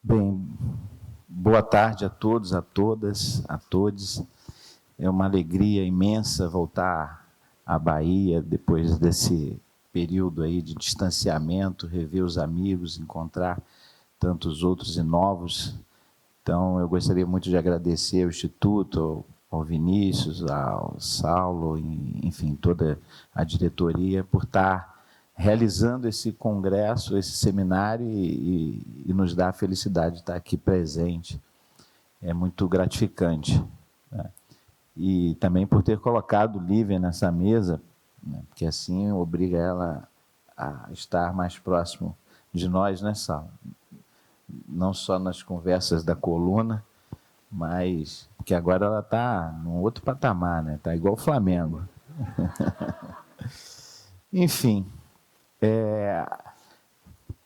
Bem, boa tarde a todos, a todas, a todos. É uma alegria imensa voltar à Bahia depois desse período aí de distanciamento, rever os amigos, encontrar tantos outros e novos. Então, eu gostaria muito de agradecer ao Instituto, ao Vinícius, ao Saulo, enfim, toda a diretoria por estar realizando esse congresso, esse seminário e nos dá a felicidade de estar aqui presente. É muito gratificante, né? E também por ter colocado Lívia nessa mesa, né? Porque assim obriga ela a estar mais próximo de nós, né, Saulo? Não só nas conversas da coluna, mas porque agora ela está num outro patamar, né? Está igual o Flamengo. Enfim,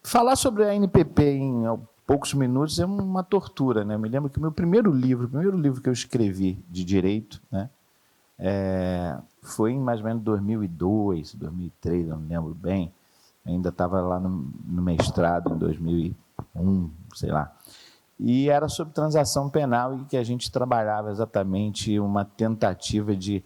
falar sobre a NPP em poucos minutos é uma tortura, né? Eu me lembro que o primeiro livro que eu escrevi de direito, né, foi em mais ou menos 2002, 2003, não me lembro bem. Ainda estava lá no mestrado em 2001, sei lá. E era sobre transação penal e que a gente trabalhava exatamente uma tentativa de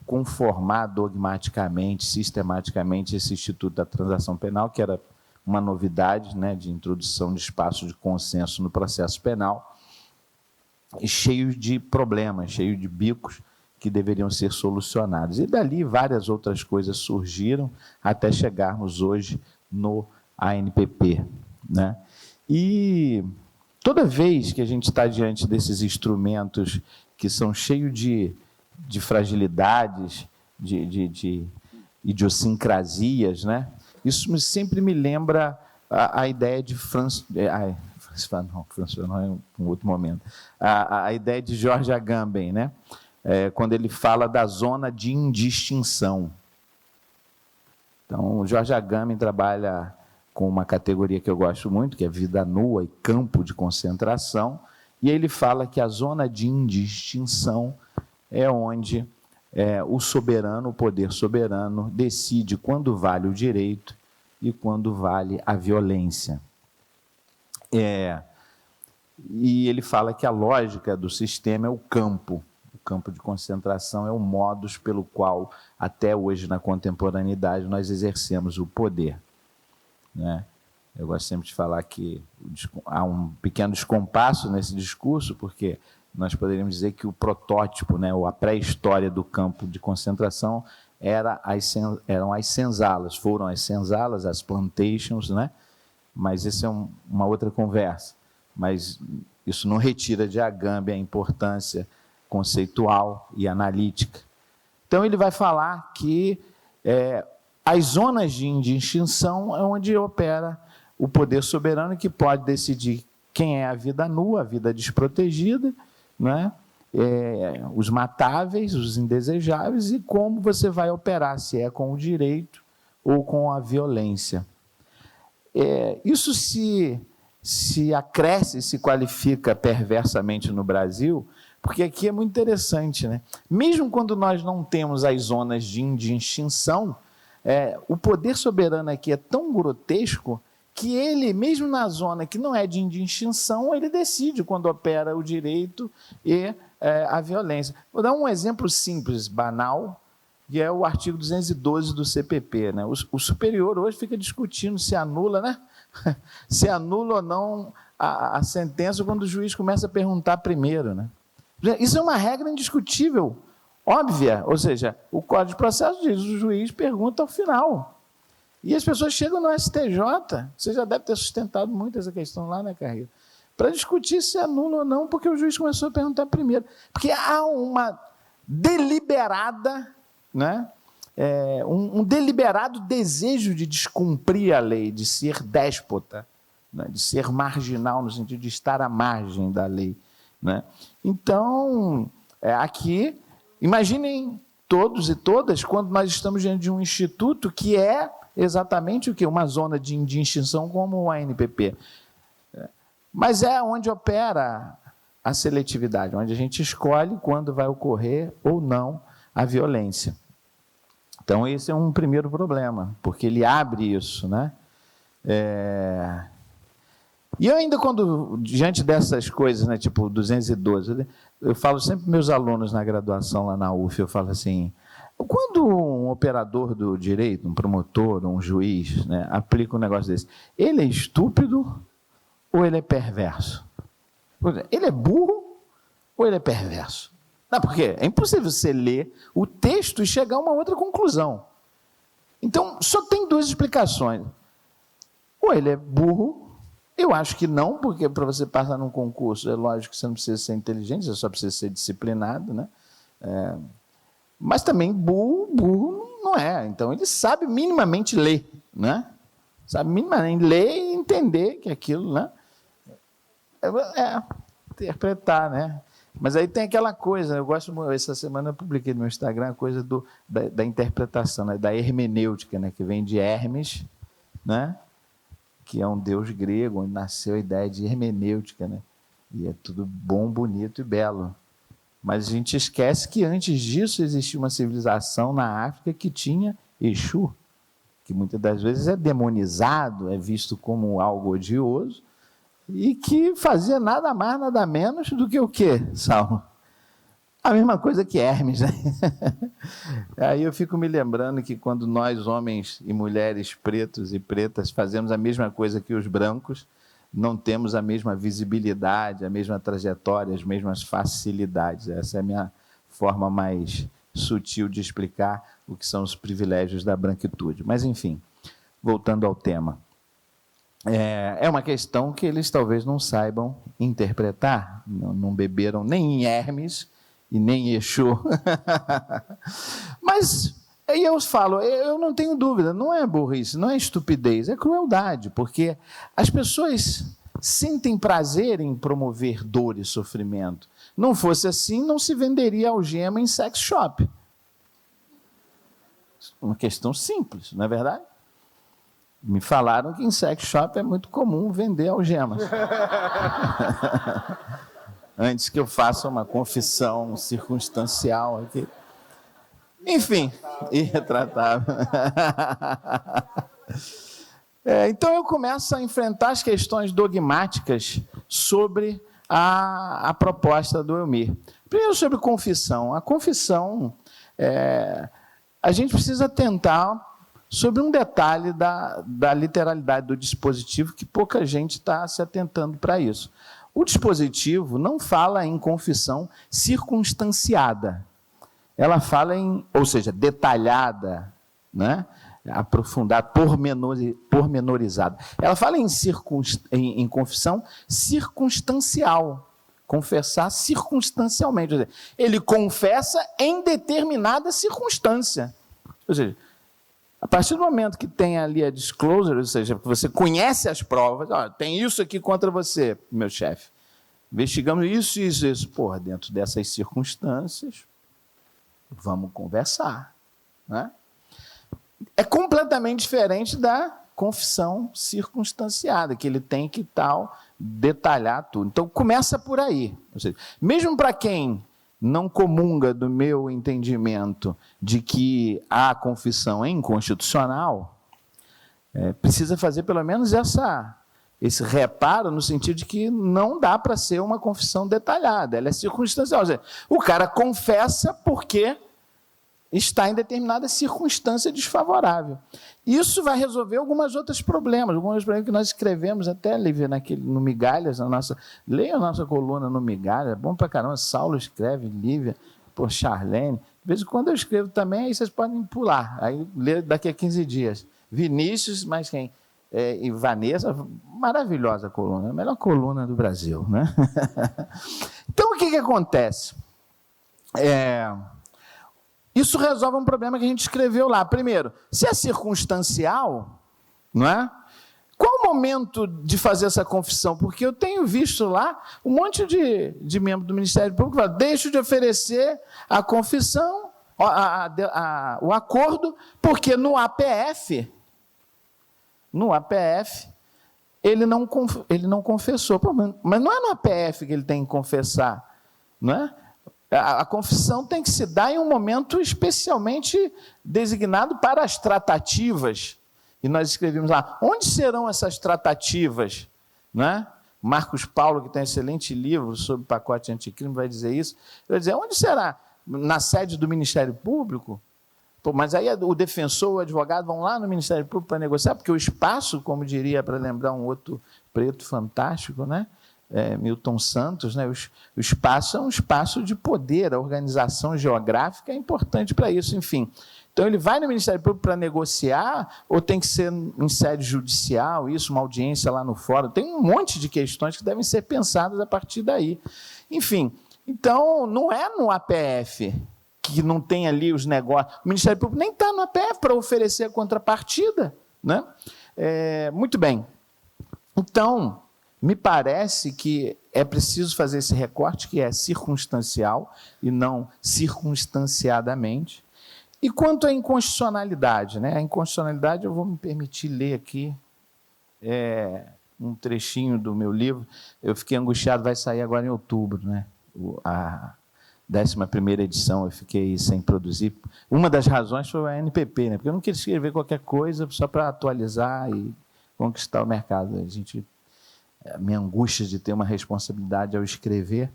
conformar dogmaticamente, sistematicamente esse Instituto da Transação Penal, que era uma novidade, né, de introdução de espaço de consenso no processo penal, e cheio de problemas, cheio de bicos que deveriam ser solucionados. E dali várias outras coisas surgiram até chegarmos hoje no ANPP, né? E toda vez que a gente está diante desses instrumentos que são cheios de fragilidades, de idiosincrasias, né? Isso sempre me lembra a ideia de François não é um outro momento. A ideia de George Agamben, né? Quando ele fala da zona de indistinção. Então, o George Agamben trabalha com uma categoria que eu gosto muito, que é vida nua e campo de concentração, e ele fala que a zona de indistinção é onde o soberano, o poder soberano, decide quando vale o direito e quando vale a violência. E ele fala que a lógica do sistema é o campo de concentração é o modus pelo qual, até hoje, na contemporaneidade, nós exercemos o poder, né? Eu gosto sempre de falar que há um pequeno descompasso nesse discurso, porque nós poderíamos dizer que o protótipo, né, ou a pré-história do campo de concentração eram as senzalas, foram as senzalas, as plantations, né? Mas isso é uma outra conversa. Mas isso não retira de Agamben a importância conceitual e analítica. Então, ele vai falar que as zonas de extinção é onde opera o poder soberano, que pode decidir quem é a vida nua, a vida desprotegida, né? Os matáveis, os indesejáveis, e como você vai operar, se é com o direito ou com a violência. Isso se acresce, se qualifica perversamente no Brasil, porque aqui é muito interessante, né? Mesmo quando nós não temos as zonas de extinção, o poder soberano aqui é tão grotesco que ele, mesmo na zona que não é de extinção, ele decide quando opera o direito e a violência. Vou dar um exemplo simples, banal, que é o artigo 212 do CPP, né? O superior hoje fica discutindo se anula, né? Se anula ou não a sentença quando o juiz começa a perguntar primeiro, né? Isso é uma regra indiscutível, óbvia, ou seja, o Código de Processo diz, o juiz pergunta ao final. E as pessoas chegam no STJ, você já deve ter sustentado muito essa questão lá, né, Carreira? Para discutir se anula ou não, porque o juiz começou a perguntar primeiro. Porque há uma deliberada, né, um deliberado desejo de descumprir a lei, de ser déspota, né, de ser marginal, no sentido de estar à margem da lei, né? Então, aqui, imaginem todos e todas, quando nós estamos diante de um instituto que é exatamente o quê? Uma zona de extinção como o ANPP. Mas é onde opera a seletividade, onde a gente escolhe quando vai ocorrer ou não a violência. Então, esse é um primeiro problema, porque ele abre isso, né? E eu ainda, quando, diante dessas coisas, né, tipo 212, eu falo sempre para meus alunos na graduação lá na UF, eu falo assim, quando um operador do direito, um promotor, um juiz, né, aplica um negócio desse, ele é estúpido ou ele é perverso? Ele é burro ou ele é perverso? Não, porque é impossível você ler o texto e chegar a uma outra conclusão. Então, só tem duas explicações. Ou ele é burro, eu acho que não, porque para você passar num concurso, é lógico que você não precisa ser inteligente, você só precisa ser disciplinado, né? Mas também burro não é. Então, ele sabe minimamente ler, né? Sabe minimamente ler e entender que aquilo, né? Interpretar, né? Mas aí tem aquela coisa, eu gosto, essa semana eu publiquei no meu Instagram a coisa da interpretação, né? Da hermenêutica, né? Que vem de Hermes, né? Que é um deus grego, onde nasceu a ideia de hermenêutica, né? E é tudo bom, bonito e belo. Mas a gente esquece que antes disso existia uma civilização na África que tinha Exu, que muitas das vezes é demonizado, é visto como algo odioso, e que fazia nada mais, nada menos do que o quê, Saulo? A mesma coisa que Hermes, né? Aí eu fico me lembrando que quando nós, homens e mulheres pretos e pretas, fazemos a mesma coisa que os brancos, não temos a mesma visibilidade, a mesma trajetória, as mesmas facilidades. Essa é a minha forma mais sutil de explicar o que são os privilégios da branquitude. Mas, enfim, voltando ao tema. É uma questão que eles talvez não saibam interpretar, não beberam nem em Hermes e nem em Exu. Mas aí eu falo, eu não tenho dúvida, não é burrice, não é estupidez, é crueldade, porque as pessoas sentem prazer em promover dor e sofrimento. Não fosse assim, não se venderia algema em sex shop. Uma questão simples, não é verdade? Me falaram que em sex shop é muito comum vender algemas. Antes que eu faça uma confissão circunstancial aqui. Enfim, irretratável. Então eu começo a enfrentar as questões dogmáticas sobre a proposta do Elmir. Primeiro sobre confissão. A confissão, a gente precisa tentar sobre um detalhe da literalidade do dispositivo, que pouca gente está se atentando para isso. O dispositivo não fala em confissão circunstanciada. Ela fala ou seja, detalhada, né? Aprofundada, pormenorizada. Ela fala em confissão circunstancial. Confessar circunstancialmente. Ele confessa em determinada circunstância. Ou seja, a partir do momento que tem ali a disclosure, ou seja, que você conhece as provas, tem isso aqui contra você, meu chefe. Investigamos isso e isso. Porra, dentro dessas circunstâncias, vamos conversar. Né? É completamente diferente da confissão circunstanciada, que ele tem que detalhar tudo. Então, começa por aí. Ou seja, mesmo para quem não comunga do meu entendimento de que a confissão é inconstitucional, precisa fazer pelo menos esse reparo no sentido de que não dá para ser uma confissão detalhada, ela é circunstancial. Ou seja, o cara confessa porque está em determinada circunstância desfavorável. Isso vai resolver alguns outros problemas que nós escrevemos até, Lívia, no Migalhas, leia a nossa coluna no Migalhas, é bom pra caramba, Saulo escreve, Lívia, Charlene, de vez em quando eu escrevo também, aí vocês podem pular, aí lê daqui a 15 dias. Vinícius, mais quem? E Vanessa, maravilhosa coluna, a melhor coluna do Brasil, né? Então, o que acontece? Isso resolve um problema que a gente escreveu lá. Primeiro, se é circunstancial, não é? Qual o momento de fazer essa confissão? Porque eu tenho visto lá um monte de membros do Ministério Público que falam, deixo de oferecer a confissão, o acordo, porque no APF, ele não confessou. Pô, mas não é no APF que ele tem que confessar, não é? A confissão tem que se dar em um momento especialmente designado para as tratativas. E nós escrevemos lá, onde serão essas tratativas? né? Marcos Paulo, que tem um excelente livro sobre pacote anticrime, vai dizer isso. Ele vai dizer, onde será? Na sede do Ministério Público? Pô, mas aí o defensor, o advogado vão lá no Ministério Público para negociar, porque o espaço, como diria, para lembrar um outro preto fantástico, né? Milton Santos, né? O espaço é um espaço de poder, a organização geográfica é importante para isso, enfim. Então, ele vai no Ministério Público para negociar, ou tem que ser em sede judicial, isso, uma audiência lá no fórum? Tem um monte de questões que devem ser pensadas a partir daí. Enfim, então, não é no APF que não tem ali os negócios. O Ministério Público nem está no APF para oferecer a contrapartida, né? Muito bem. Então, me parece que é preciso fazer esse recorte, que é circunstancial e não circunstanciadamente. E quanto à inconstitucionalidade, né? A inconstitucionalidade, eu vou me permitir ler aqui um trechinho do meu livro. Eu fiquei angustiado, vai sair agora em outubro, né? A 11ª edição, eu fiquei sem produzir. Uma das razões foi a NPP, né? Porque eu não queria escrever qualquer coisa só para atualizar e conquistar o mercado. A minha angústia de ter uma responsabilidade ao escrever,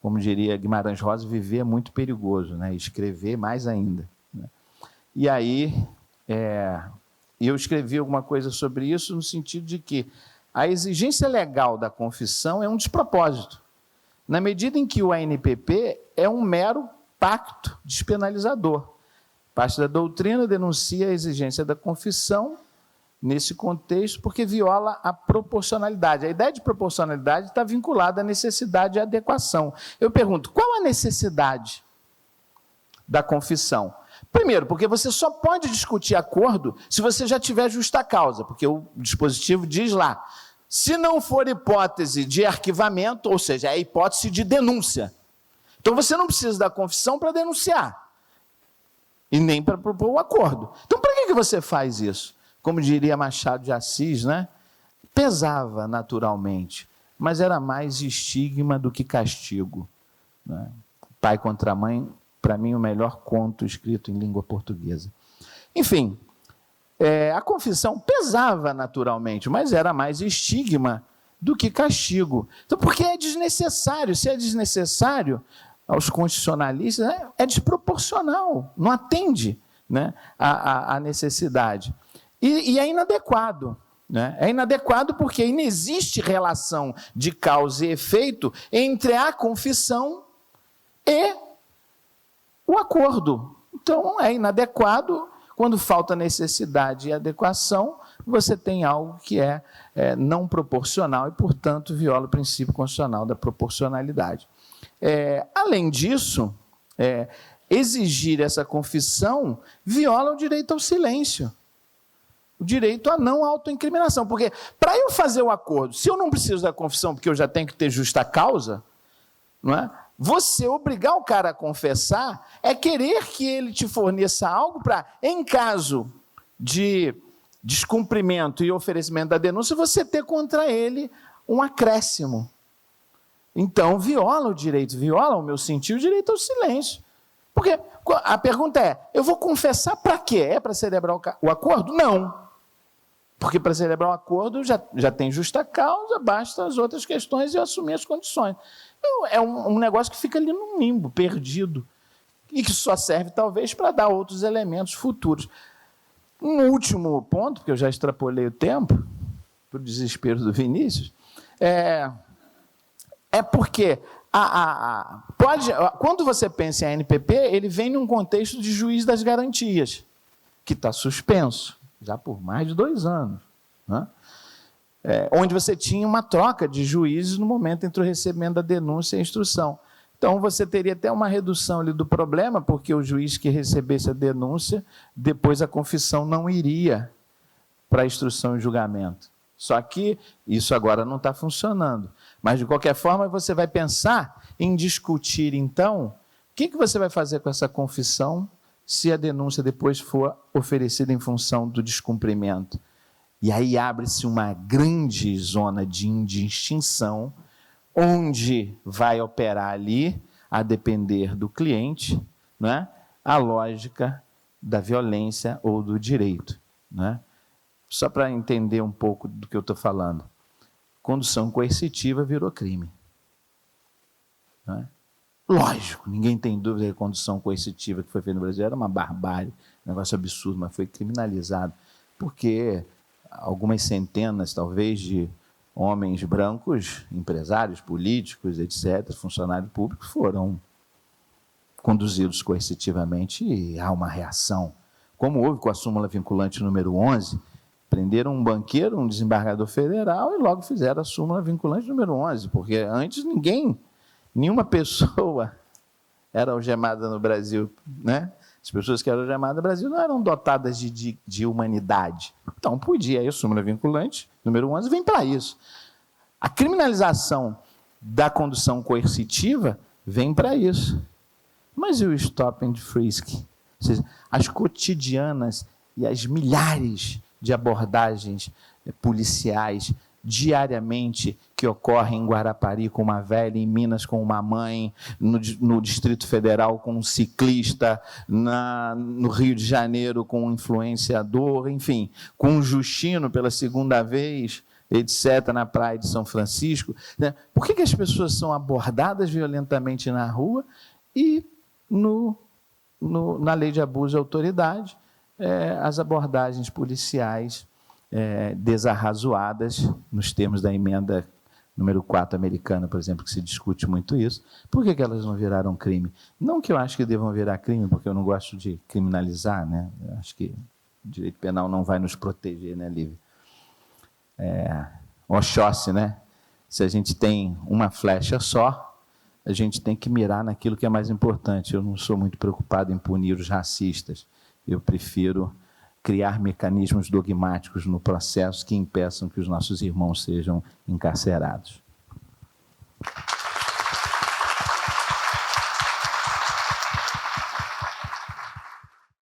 como diria Guimarães Rosa, viver é muito perigoso, né? Escrever mais ainda. Né? E aí, eu escrevi alguma coisa sobre isso no sentido de que a exigência legal da confissão é um despropósito, na medida em que o ANPP é um mero pacto despenalizador. Parte da doutrina denuncia a exigência da confissão nesse contexto, porque viola a proporcionalidade. A ideia de proporcionalidade está vinculada à necessidade de adequação. Eu pergunto, qual a necessidade da confissão? Primeiro, porque você só pode discutir acordo se você já tiver justa causa, porque o dispositivo diz lá, se não for hipótese de arquivamento, ou seja, é hipótese de denúncia. Então, você não precisa da confissão para denunciar, e nem para propor o acordo. Então, para que você faz isso? Como diria Machado de Assis, né? Pesava naturalmente, mas era mais estigma do que castigo. Né? Pai contra Mãe, para mim, o melhor conto escrito em língua portuguesa. Enfim, a confissão pesava naturalmente, mas era mais estigma do que castigo. Então, porque é desnecessário. Se é desnecessário, aos constitucionalistas, é desproporcional, não atende, né, à necessidade. E é inadequado. Né? É inadequado porque não existe relação de causa e efeito entre a confissão e o acordo. Então, é inadequado. Quando falta necessidade e adequação, você tem algo que é não proporcional e, portanto, viola o princípio constitucional da proporcionalidade. Além disso, exigir essa confissão viola o direito ao silêncio, o direito à não autoincriminação. Porque, para eu fazer o acordo, se eu não preciso da confissão porque eu já tenho que ter justa causa, não é? Você obrigar o cara a confessar é querer que ele te forneça algo para, em caso de descumprimento e oferecimento da denúncia, você ter contra ele um acréscimo. Então, viola o direito, viola o meu sentido, o direito ao silêncio. Porque a pergunta é, eu vou confessar para quê? É para celebrar o acordo? Não. Porque para celebrar o acordo já tem justa causa, basta as outras questões e assumir as condições. É um negócio que fica ali no limbo, perdido, e que só serve, talvez, para dar outros elementos futuros. Um último ponto, porque eu já extrapolei o tempo, para o desespero do Vinícius, porque quando você pensa em ANPP, ele vem num contexto de juiz das garantias, que está suspenso, já por mais de 2 anos, né? Onde você tinha uma troca de juízes no momento entre o recebimento da denúncia e a instrução. Então, você teria até uma redução ali do problema, porque o juiz que recebesse a denúncia, depois a confissão não iria para a instrução e julgamento. Só que isso agora não está funcionando. Mas, de qualquer forma, você vai pensar em discutir, então, o que você vai fazer com essa confissão se a denúncia depois for oferecida em função do descumprimento. E aí abre-se uma grande zona de indistinção, onde vai operar ali, a depender do cliente, né, a lógica da violência ou do direito. Né? Só para entender um pouco do que eu estou falando. condução coercitiva virou crime. Não é? Lógico, ninguém tem dúvida que a condução coercitiva que foi feita no Brasil era uma barbárie, um negócio absurdo, mas foi criminalizado, porque algumas centenas, talvez, de homens brancos, empresários, políticos, etc., funcionários públicos, foram conduzidos coercitivamente e há uma reação. Como houve com a súmula vinculante número 11, prenderam um banqueiro, um desembargador federal, e logo fizeram a súmula vinculante número 11, porque antes nenhuma pessoa era algemada no Brasil, né? As pessoas que eram algemadas no Brasil não eram dotadas de humanidade. Então, podia, aí a súmula vinculante número 11 vem para isso. A criminalização da condução coercitiva vem para isso. Mas e o stop and frisk? Ou seja, as cotidianas e as milhares de abordagens policiais diariamente que ocorrem em Guarapari com uma velha, em Minas com uma mãe, no Distrito Federal com um ciclista, no Rio de Janeiro com um influenciador, enfim, com um Justino pela segunda vez, etc., na praia de São Francisco. Né? Por que as pessoas são abordadas violentamente na rua e na lei de abuso de autoridade, as abordagens policiais desarrazoadas, nos termos da emenda número 4 americana, por exemplo, que se discute muito isso, por que elas não viraram crime? Não que eu acho que devam virar crime, porque eu não gosto de criminalizar, né? Eu acho que o direito penal não vai nos proteger, né, Lívia? Oxóssi, né? Se a gente tem uma flecha só, a gente tem que mirar naquilo que é mais importante. Eu não sou muito preocupado em punir os racistas. Eu prefiro criar mecanismos dogmáticos no processo que impeçam que os nossos irmãos sejam encarcerados.